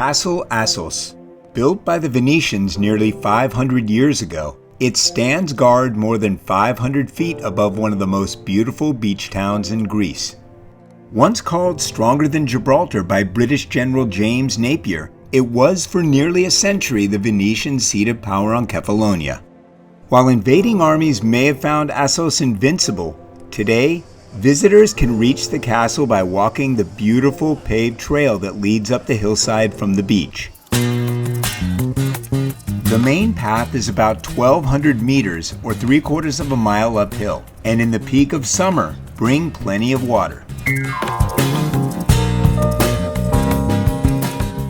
Castle Assos. Built by the Venetians nearly 500 years ago, it stands guard more than 500 feet above one of the most beautiful beach towns in Greece. Once called stronger than Gibraltar by British General James Napier, it was for nearly a century the Venetian seat of power on Kefalonia. While invading armies may have found Assos invincible, today, visitors can reach the castle by walking the beautiful paved trail that leads up the hillside from the beach. The main path is about 1,200 meters or 3/4 of a mile uphill, and in the peak of summer, bring plenty of water.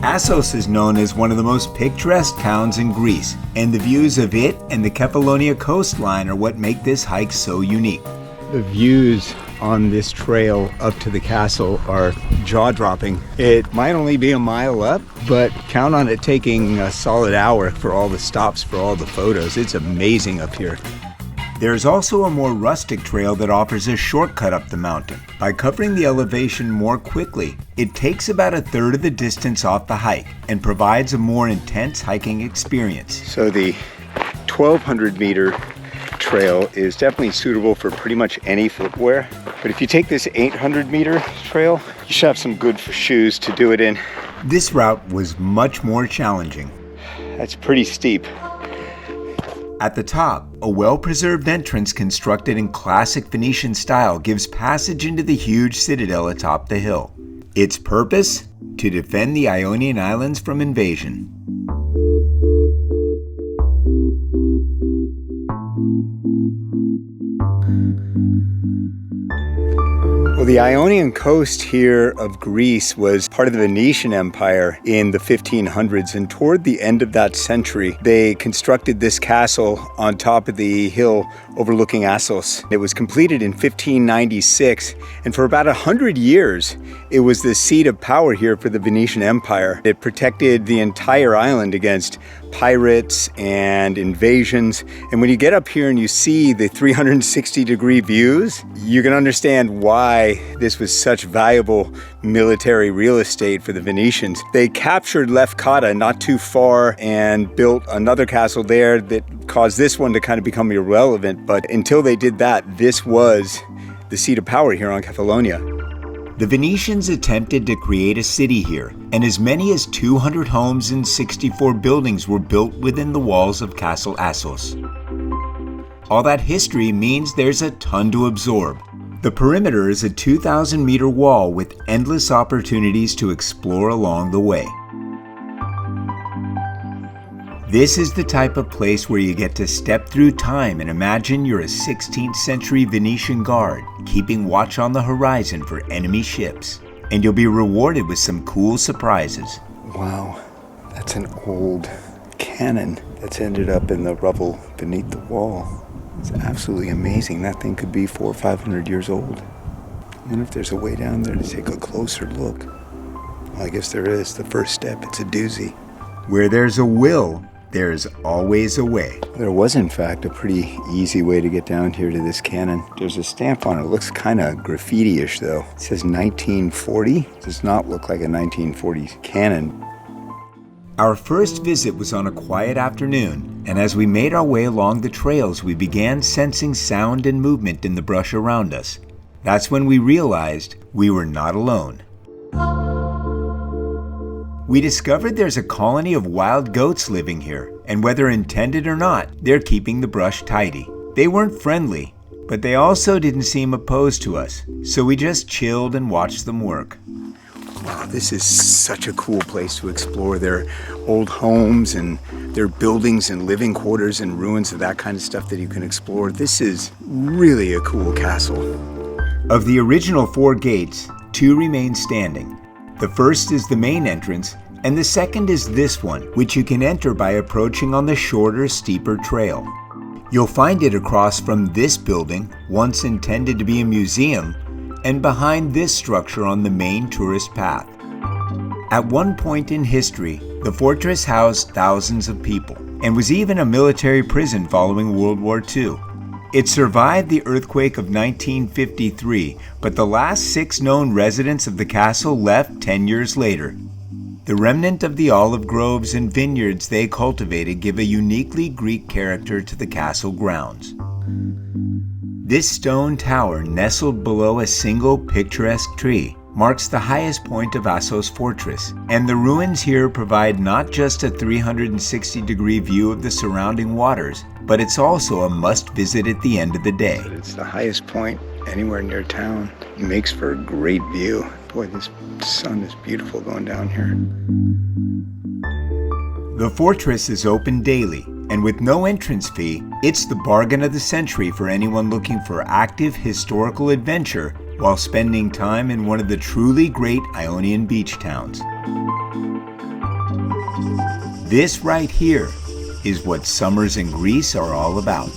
Assos is known as one of the most picturesque towns in Greece, and the views of it and the Kefalonia coastline are what make this hike so unique. The views on this trail up to the castle are jaw-dropping. It might only be a mile up, but count on it taking a solid hour for all the stops, for all the photos. It's amazing up here. There's also a more rustic trail that offers a shortcut up the mountain. By covering the elevation more quickly, it takes about a third of the distance off the hike and provides a more intense hiking experience. So the 1,200 meter trail is definitely suitable for pretty much any footwear. But if you take this 800 meter trail, you should have some good shoes to do it in. This route was much more challenging. That's pretty steep. At the top, a well-preserved entrance constructed in classic Venetian style gives passage into the huge citadel atop the hill. Its purpose? To defend the Ionian islands from invasion. Well, the Ionian coast here of Greece was part of the Venetian Empire in the 1500s, and toward the end of that century, they constructed this castle on top of the hill overlooking Assos. It was completed in 1596, and for about 100 years, it was the seat of power here for the Venetian Empire. It protected the entire island against pirates and invasions. And when you get up here and you see the 360-degree views, you can understand why this was such valuable military real estate for the Venetians. They captured Lefkada not too far and built another castle there that caused this one to kind of become irrelevant. But until they did that, this was the seat of power here on Kefalonia. The Venetians attempted to create a city here, and as many as 200 homes and 64 buildings were built within the walls of Castle Assos. All that history means there's a ton to absorb. The perimeter is a 2,000-meter wall with endless opportunities to explore along the way. This is the type of place where you get to step through time and imagine you're a 16th century Venetian guard keeping watch on the horizon for enemy ships. And you'll be rewarded with some cool surprises. Wow, that's an old cannon that's ended up in the rubble beneath the wall. It's absolutely amazing. That thing could be 400 or 500 years old. I wonder if there's a way down there to take a closer look. Well, I guess there is. The first step, it's a doozy. Where there's a will, there's always a way. There was, in fact, a pretty easy way to get down here to this cannon. There's a stamp on it. It looks kind of graffiti-ish, though. It says 1940. Does not look like a 1940s cannon. Our first visit was on a quiet afternoon, and as we made our way along the trails, we began sensing sound and movement in the brush around us. That's when we realized we were not alone. We discovered there's a colony of wild goats living here, and whether intended or not, they're keeping the brush tidy. They weren't friendly, but they also didn't seem opposed to us, so we just chilled and watched them work. Wow, this is such a cool place to explore. Their old homes and their buildings and living quarters and ruins of that kind of stuff that you can explore. This is really a cool castle. Of the original 4 gates, 2 remain standing. The first is the main entrance, and the second is this one, which you can enter by approaching on the shorter, steeper trail. You'll find it across from this building, once intended to be a museum, and behind this structure on the main tourist path. At one point in history, the fortress housed thousands of people, and was even a military prison following World War II. It survived the earthquake of 1953, but the last 6 known residents of the castle left 10 years later. The remnant of the olive groves and vineyards they cultivated give a uniquely Greek character to the castle grounds. This stone tower, nestled below a single picturesque tree, marks the highest point of Assos Fortress, and the ruins here provide not just a 360-degree view of the surrounding waters, but it's also a must-visit at the end of the day. It's the highest point anywhere near town. It makes for a great view. Boy, this sun is beautiful going down here. The fortress is open daily, and with no entrance fee, it's the bargain of the century for anyone looking for active historical adventure while spending time in one of the truly great Ionian beach towns. This right here is what summers in Greece are all about.